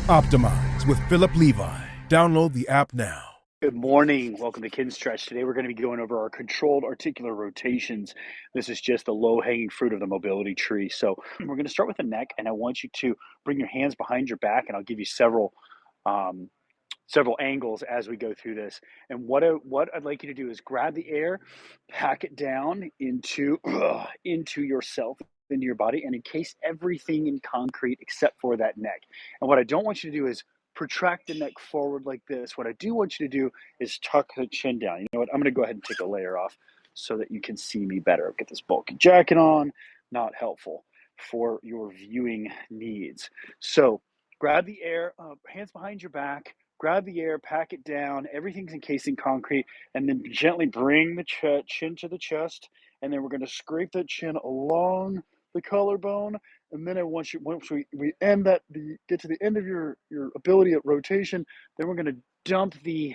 Optimize with Philip Levi. Download the app now. Good morning. Welcome to Kin Stretch. Today we're going to be going over our controlled articular rotations. This is just the low-hanging fruit of the mobility tree. So we're going to start with the neck, and I want you to bring your hands behind your back, and I'll give you several angles as we go through this. And what I'd like you to do is grab the air, pack it down into yourself, into your body, and encase everything in concrete except for that neck. And what I don't want you to do is protract the neck forward like this. What I do want you to do is tuck the chin down. You know what? I'm going to go ahead and take a layer off so that you can see me better. Get this bulky jacket on, not helpful for your viewing needs. So grab the air, hands behind your back, grab the air, pack it down. Everything's encased in concrete, and then gently bring the chin to the chest. And then we're going to scrape that chin along the collarbone. And then once we end that, get to the end of your ability at rotation, then we're going to dump the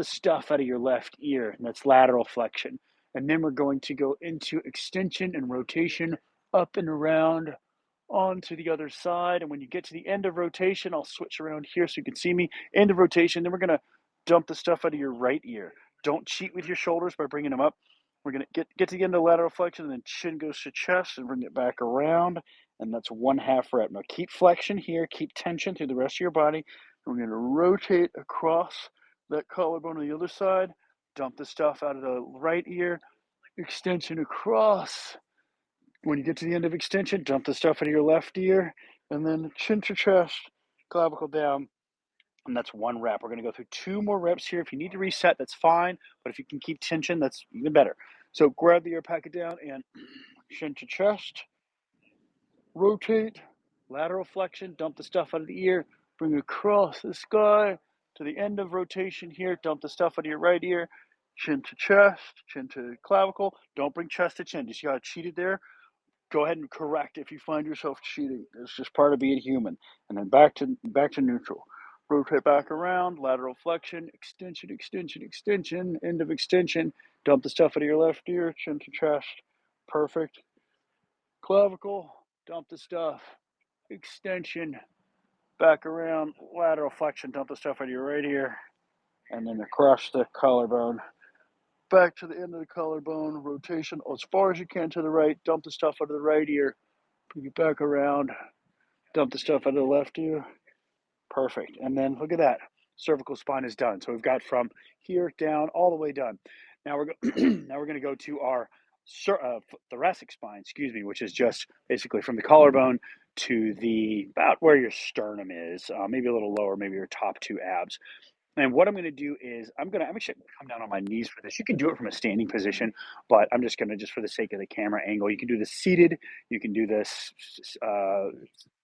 stuff out of your left ear, and that's lateral flexion. And then we're going to go into extension and rotation up and around onto the other side. And when you get to the end of rotation, I'll switch around here so you can see me. End of rotation, then we're going to dump the stuff out of your right ear. Don't cheat with your shoulders by bringing them up. We're going to get to the end of lateral flexion, and then chin goes to chest and bring it back around. And that's 1/2 rep. Now keep flexion here, keep tension through the rest of your body. We're going to rotate across that collarbone on the other side, dump the stuff out of the right ear, extension across. When you get to the end of extension, dump the stuff out of your left ear, and then chin to chest, clavicle down, and that's 1 rep. We're going to go through 2 more reps here. If you need to reset, that's fine, but if you can keep tension, that's even better. So grab the air, pack it down, and chin to chest, rotate, lateral flexion, dump the stuff out of the ear, bring it across the sky to the end of rotation here, dump the stuff out of your right ear, chin to chest, chin to clavicle. Don't bring chest to chin. You see how I cheated there? Go ahead and correct if you find yourself cheating. It's just part of being human. And then back to neutral. Rotate back around, lateral flexion, extension, extension, extension, end of extension. Dump the stuff out of your left ear, chin to chest. Perfect. Clavicle, dump the stuff, extension, back around, lateral flexion, dump the stuff out of your right ear, and then across the collarbone. Back to the end of the collarbone, rotation as far as you can to the right, dump the stuff out of the right ear, bring it back around, dump the stuff out of the left ear. Perfect. And then look at that. Cervical spine is done. So we've got from here down all the way done. Now we're going to go to our thoracic spine, which is just basically from the collarbone to the about where your sternum is, maybe a little lower, maybe your top 2 abs. And what I'm going to do is I'm actually come down on my knees for this. You can do it from a standing position, but I'm just going to, just for the sake of the camera angle, you can do this seated, you can do this,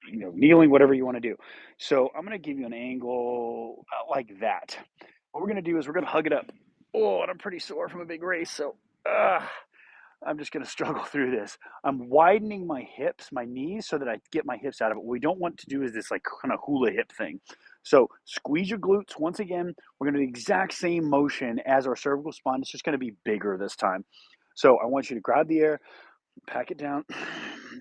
kneeling, whatever you want to do. So I'm going to give you an angle like that. What we're going to do is we're going to hug it up. Oh, and I'm pretty sore from a big race, so I'm just going to struggle through this. I'm widening my hips, my knees, so that I get my hips out of it. What we don't want to do is this like kind of hula hip thing. So squeeze your glutes. Once again, we're going to do the exact same motion as our cervical spine. It's just going to be bigger this time. So I want you to grab the air, pack it down,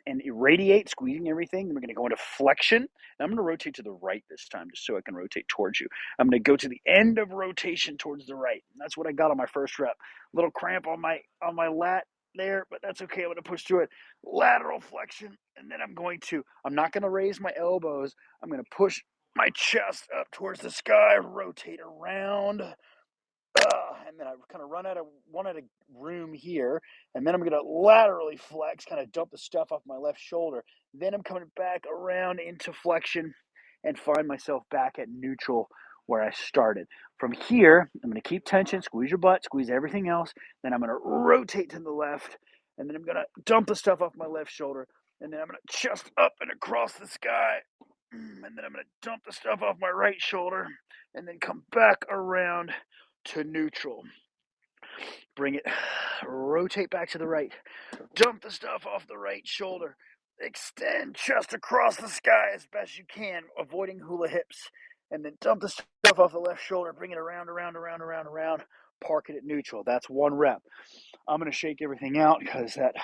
and irradiate, squeezing everything. Then we're going to go into flexion. And I'm going to rotate to the right this time, just so I can rotate towards you. I'm going to go to the end of rotation towards the right. And that's what I got on my first rep. A little cramp on my lat there, but that's okay. I'm going to push through it. Lateral flexion, and then I'm not going to raise my elbows. I'm going to push my chest up towards the sky, rotate around, and then I kind of run out of room here, and then I'm going to laterally flex, kind of dump the stuff off my left shoulder. Then I'm coming back around into flexion and find myself back at neutral where I started. From here, I'm going to keep tension, squeeze your butt, squeeze everything else. Then I'm going to rotate to the left, and then I'm going to dump the stuff off my left shoulder, and then I'm going to chest up and across the sky. And then I'm going to dump the stuff off my right shoulder, and then come back around to neutral. Bring it, rotate back to the right, dump the stuff off the right shoulder, extend chest across the sky as best you can, avoiding hula hips, and then dump the stuff off the left shoulder, bring it around, park it at neutral. That's 1 rep. I'm going to shake everything out because that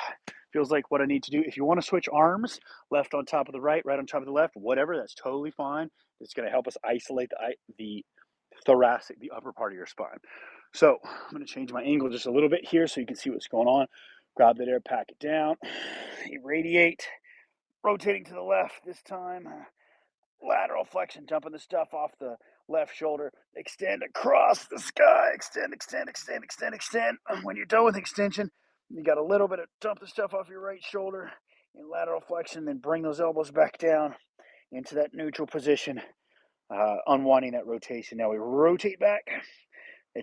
feels like what I need to do. If you want to switch arms, left on top of the right on top of the left, whatever, that's totally fine. It's going to help us isolate the thoracic, the upper part of your spine. So I'm going to change my angle just a little bit here so you can see what's going on. Grab that air, pack it down, irradiate, rotating to the left this time. Lateral flexion, dumping the stuff off the left shoulder. Extend across the sky. Extend, extend, extend, extend, extend. When you're done with extension, you got a little bit of dump the stuff off your right shoulder in lateral flexion, then bring those elbows back down into that neutral position, unwinding that rotation. Now we rotate back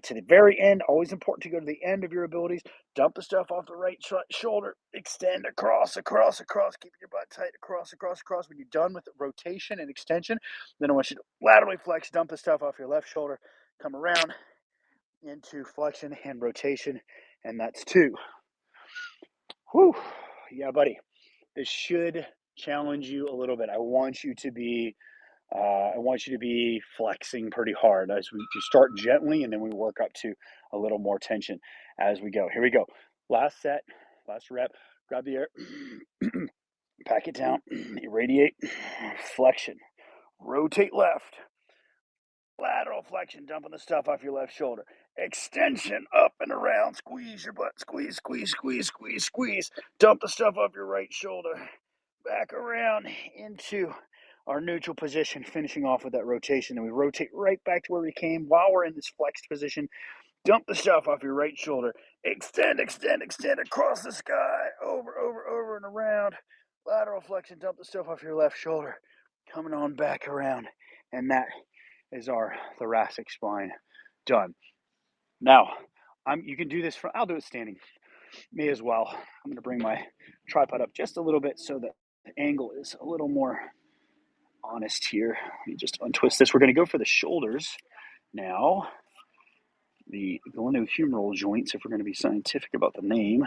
to the very end. Always important to go to the end of your abilities. Dump the stuff off the right shoulder. Extend across, across, across. Keep your butt tight. Across, across, across. When you're done with the rotation and extension, then I want you to laterally flex. Dump the stuff off your left shoulder. Come around into flexion and rotation. And that's 2. Whew. Yeah, buddy. This should challenge you a little bit. I want you to be flexing pretty hard as we start gently, and then we work up to a little more tension as we go. Here we go. Last set, last rep. Grab the air, pack it down, irradiate, flexion, rotate left, lateral flexion, dumping the stuff off your left shoulder. Extension up and around, squeeze your butt, squeeze, squeeze, squeeze, squeeze, squeeze. Dump the stuff off your right shoulder. Back around into our neutral position, finishing off with that rotation. And we rotate right back to where we came while we're in this flexed position. Dump the stuff off your right shoulder. Extend, extend, extend across the sky. Over, over, over, and around. Lateral flexion. Dump the stuff off your left shoulder. Coming on back around. And that is our thoracic spine done. Now, you can do this I'll do it standing. Me as well. I'm going to bring my tripod up just a little bit so that the angle is a little more honest here. Let me just untwist this. We're going to go for the shoulders now. The glenohumeral joints, if we're going to be scientific about the name.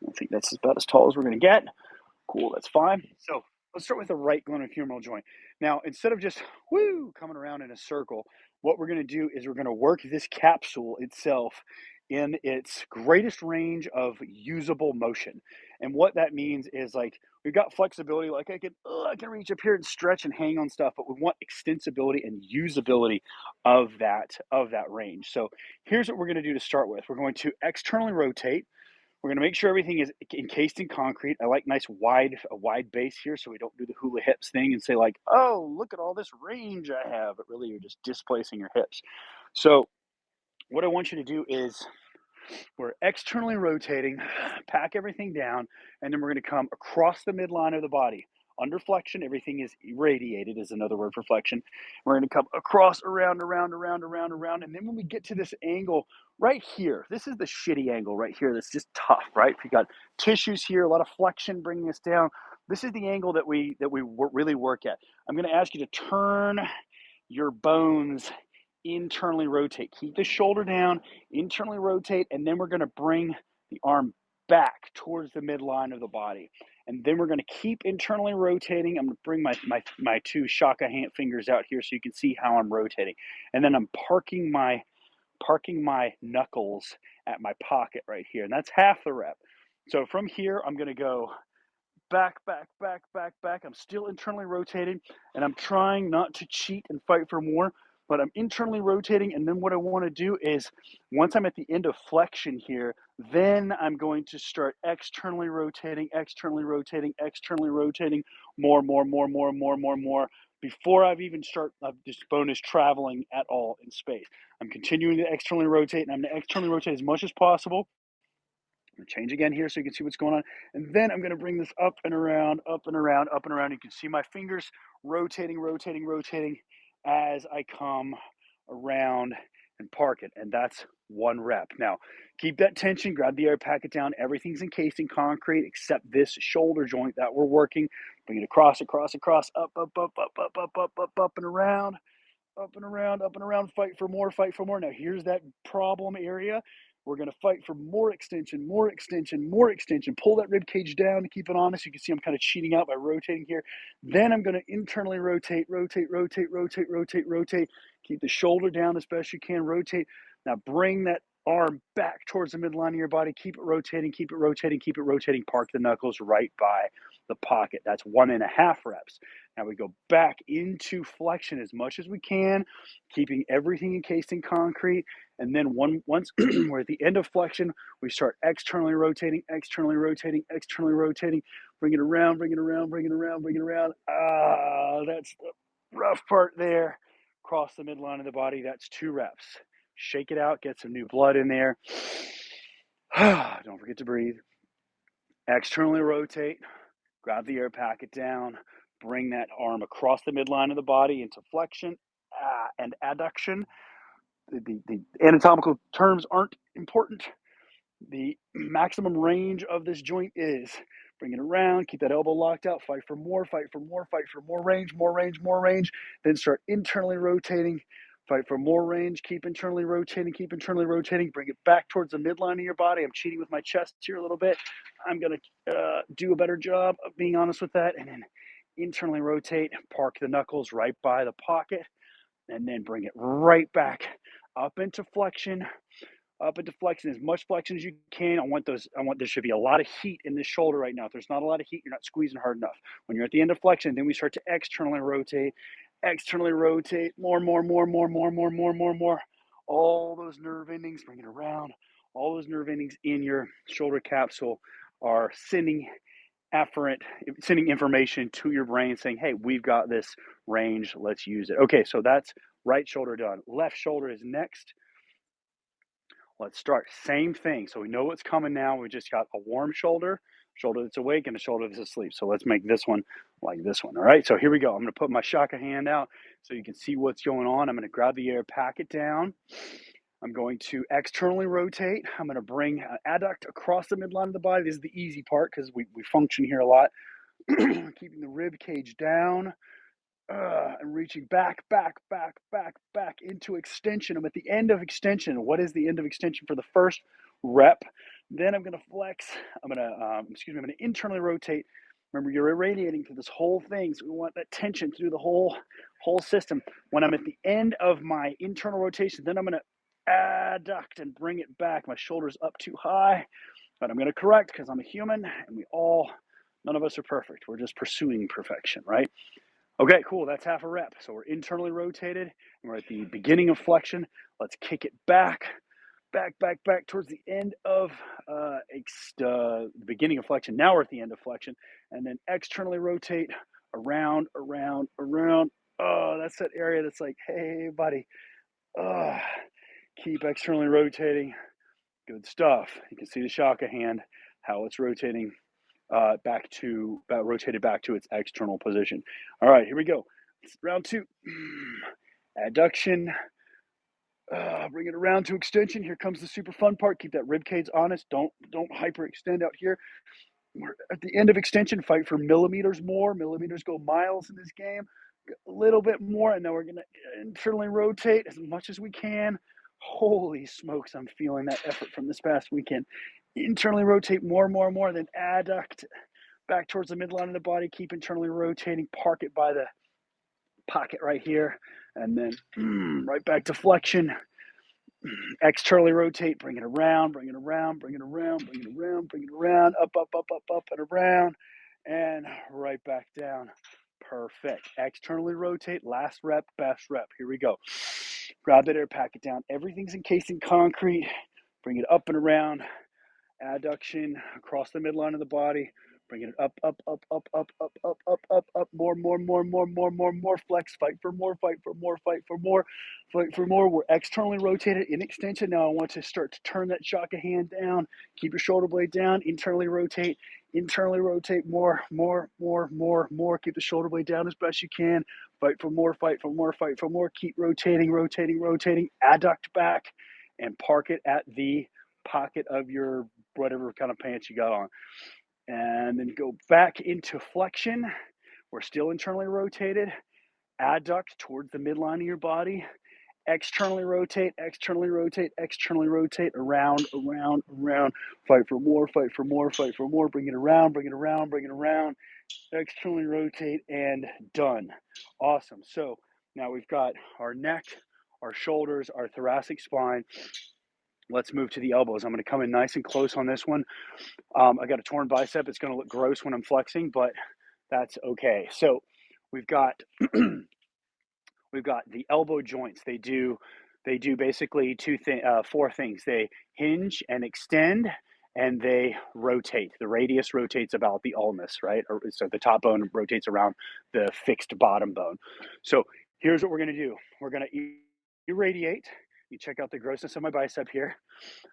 I think that's about as tall as we're going to get. Cool, that's fine. So let's start with the right glenohumeral joint. Now, instead of just coming around in a circle, what we're going to do is we're going to work this capsule itself in its greatest range of usable motion. And what that means is, like, we've got flexibility, like I can reach up here and stretch and hang on stuff, but we want extensibility and usability of that range. So here's what we're going to do to start with. We're going to externally rotate. We're going to make sure everything is encased in concrete. I like a wide base here so we don't do the hula hips thing and say, like, oh, look at all this range I have. But really, you're just displacing your hips. So what I want you to do is we're externally rotating, pack everything down, and then we're going to come across the midline of the body. Under flexion, everything is irradiated, is another word for flexion. We're going to come across, around, around, around, around, around. And then when we get to this angle right here, this is the shitty angle right here that's just tough, right? If you got tissues here, a lot of flexion bringing us down. This is the angle that we really work at. I'm going to ask you to turn your bones, internally rotate. Keep the shoulder down, internally rotate, and then we're going to bring the arm back towards the midline of the body. And then we're going to keep internally rotating. I'm going to bring my 2 shaka hand fingers out here so you can see how I'm rotating. And then I'm parking my knuckles at my pocket right here. And that's half the rep. So from here, I'm going to go back, back, back, back, back. I'm still internally rotating, and I'm trying not to cheat and fight for more, but I'm internally rotating. And then what I want to do is, once I'm at the end of flexion here, then I'm going to start externally rotating, more, before I've even this bone is traveling at all in space. I'm continuing to externally rotate, and I'm going to externally rotate as much as possible. I'm going to change again here so you can see what's going on. And then I'm going to bring this up and around, up and around, up and around. You can see my fingers rotating as I come around and park it. And that's 1 rep. Now, keep that tension, grab the air, pack it down. Everything's encased in concrete except this shoulder joint that we're working. Bring it across, up, and around. Up and around, fight for more. Now, here's that problem area. We're going to fight for more extension. Pull that rib cage down to keep it honest. You can see I'm kind of cheating out by rotating here. Then I'm going to internally rotate. Keep the shoulder down as best you can. Rotate. Now bring that arm back towards the midline of your body. Keep it rotating, keep it rotating, keep it rotating. Park the knuckles right by the pocket. That's 1.5 reps. Now we go back into flexion as much as we can, keeping everything encased in concrete. And then once we're at the end of flexion, we start externally rotating, externally rotating, externally rotating. Bring it around, bring it around, bring it around, bring it around. Ah, that's the rough part there. Cross the midline of the body. That's 2 reps. Shake it out, get some new blood in there. Don't forget to breathe. Externally rotate, grab the air, pack it down, bring that arm across the midline of the body into flexion and adduction. The anatomical terms aren't important. The maximum range of this joint is bring it around, keep that elbow locked out, fight for more, fight for more, fight for more range, more range, more range. Then start internally rotating, fight for more range, keep internally rotating, bring it back towards the midline of your body. I'm cheating with my chest here a little bit. I'm going to do a better job of being honest with that. And then internally rotate, park the knuckles right by the pocket, and then bring it right back up into flexion, as much flexion as you can. I want there should be a lot of heat in this shoulder right now. If there's not a lot of heat, you're not squeezing hard enough. When you're at the end of flexion, then we start to externally rotate, more, more, more, more, more, more, more, more, more. All those nerve endings, bring it around. All those nerve endings in your shoulder capsule are sending information to your brain saying, hey, we've got this range, let's use it. Okay, so that's right shoulder done. Left shoulder is next. Let's start. Same thing. So we know what's coming now. We just got a warm shoulder that's awake, and a shoulder that's asleep. So let's make this one like this one. All right. So here we go. I'm going to put my shaka hand out so you can see what's going on. I'm going to grab the air, pack it down. I'm going to externally rotate. I'm going to bring an adduct across the midline of the body. This is the easy part because we function here a lot. Keeping the rib cage down. And reaching back into extension. I'm at the end of extension. What is the end of extension for the first rep? Then I'm going to flex. I'm going to internally rotate. Remember, you're irradiating through this whole thing, so we want that tension through the whole system. When I'm at the end of my internal rotation, then I'm going to adduct and bring it back. My shoulder's up too high, but I'm going to correct because I'm a human, and none of us are perfect. We're just pursuing perfection, right? Okay, cool. That's half a rep. So we're internally rotated, and we're at the beginning of flexion. Let's kick it back towards the end of the beginning of flexion. Now we're at the end of flexion, and then externally rotate around. Oh, that's that area that's like, hey, buddy. Keep externally rotating. Good stuff. You can see the shaka hand, how it's rotating. Rotated back to its external position. All right, here we go. Round 2. Adduction. Bring it around to extension. Here comes the super fun part. Keep that rib cage honest. Don't hyperextend out here. We're at the end of extension. Fight for millimeters more. Millimeters go miles in this game. A little bit more, and now we're gonna internally rotate as much as we can. Holy smokes, I'm feeling that effort from this past weekend. Internally rotate more, then adduct back towards the midline of the body. Keep internally rotating. Park it by the pocket right here, and then right back to flexion. Externally rotate. Bring it around. Up, and around, and right back down. Perfect. Externally rotate. Last rep, best rep. Here we go. Grab that air, pack it down. Everything's encased in concrete. Bring it up and around. Adduction across the midline of the body. Bring it up. More. Flex. Fight for more. We're externally rotated in extension. Now I want to start to turn that shaka hand down. Keep your shoulder blade down. Internally rotate more. Keep the shoulder blade down as best you can. Fight for more. Keep rotating. Adduct back and park it at the pocket of your whatever kind of pants you got on. And then go back into flexion. We're still internally rotated. Adduct towards the midline of your body. Externally rotate, around. Fight for more, bring it around. Externally rotate, and done. Awesome. So now we've got our neck, our shoulders, our thoracic spine. Let's move to the elbows. I'm going to come in nice and close on this one. I got a torn bicep. It's going to look gross when I'm flexing, but that's okay. So we've got we've got the elbow joints. They do basically four things. They hinge and extend, and they rotate. The radius rotates about the ulnus, right? So the top bone rotates around the fixed bottom bone. So here's what we're going to do. We're going to irradiate. You check out the grossness of my bicep here.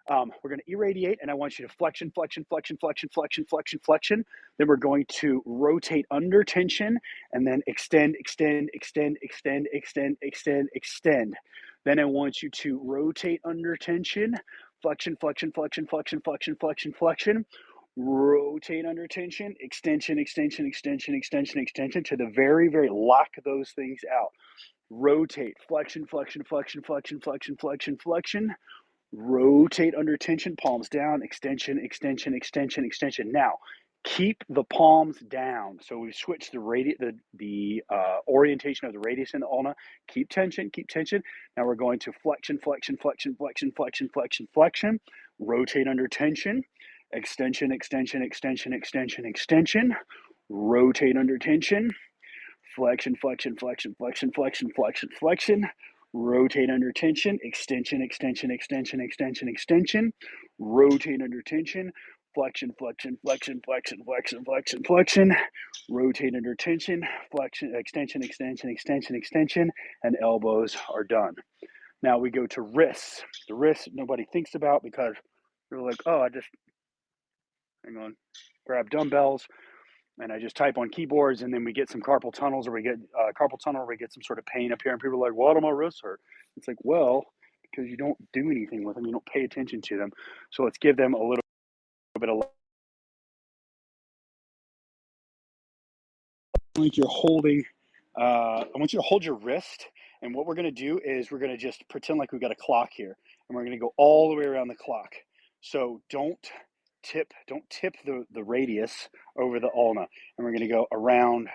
We're going to irradiate, and I want you to flexion, flexion, flexion, flexion, flexion, flexion, flexion. Then we're going to rotate under tension, and then extend, extend, extend, extend, extend, extend, extend. Then I want you to rotate under tension, flexion, flexion, flexion, flexion, flexion, flexion, flexion. Rotate under tension, extension, extension, extension, extension, extension, to the very, very lock those things out. Rotate, flexion, flexion, flexion, flexion, flexion, flexion, flexion. Rotate under tension, palms down, extension, extension, extension, extension. Now, keep the palms down. So we've switched the orientation of the radius in the ulna. Keep tension, keep tension. Now we're going to flexion, flexion, flexion, flexion, flexion, flexion, flexion. Rotate under tension, extension, extension, extension, extension, extension. Rotate under tension, flexion, flexion, flexion, flexion, flexion, flexion, flexion. Rotate under tension, extension, extension, extension, extension, extension. Rotate under tension, flexion, flexion, flexion, flexion, flexion, flexion, flexion. Rotate under tension, flexion, extension, extension, extension, extension, and elbows are done. Now we go to wrists. The wrists nobody thinks about because they're like, oh, grab dumbbells, and I just type on keyboards, and then we get some carpal tunnels, or we get carpal tunnel, or we get some sort of pain up here, and people are like, "Why do my wrists hurt?" It's like, well, because you don't do anything with them, you don't pay attention to them. So let's give them a little bit of. Like you're holding. I want you to hold your wrist, and what we're going to do is we're going to just pretend like we've got a clock here, and we're going to go all the way around the clock. So don't tip the radius over the ulna, and we're going to go around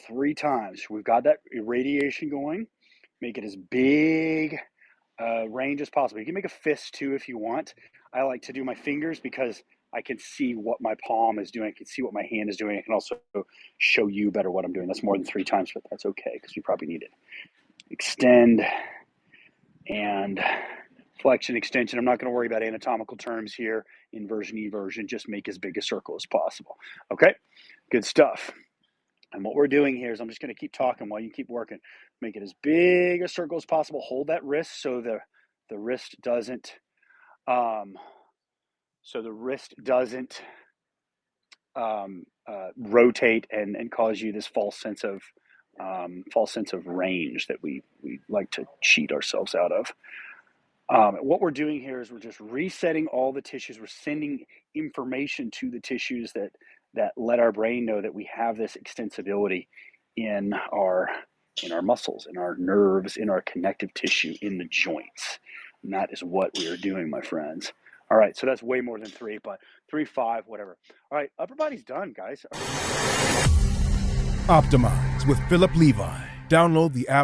3 times. We've got that irradiation going. Make it as big range as possible. You can make a fist too if you want. I like to do my fingers because I can see what my palm is doing. I can see what my hand is doing. I can also show you better what I'm doing. That's more than 3 times, but that's okay because you probably need it. Extend and flexion, extension. I'm not going to worry about anatomical terms here. Inversion, eversion. Just make as big a circle as possible. Okay, good stuff. And what we're doing here is I'm just going to keep talking while you keep working. Make it as big a circle as possible. Hold that wrist so the wrist doesn't rotate and cause you this false sense of range that we like to cheat ourselves out of. What we're doing here is we're just resetting all the tissues. We're sending information to the tissues that let our brain know that we have this extensibility in our muscles, in our nerves, in our connective tissue, in the joints. And that is what we are doing, my friends. All right, so that's way more than 3, but 3, 5, whatever. All right, upper body's done, guys. Optimize with Philip Levi. Download the app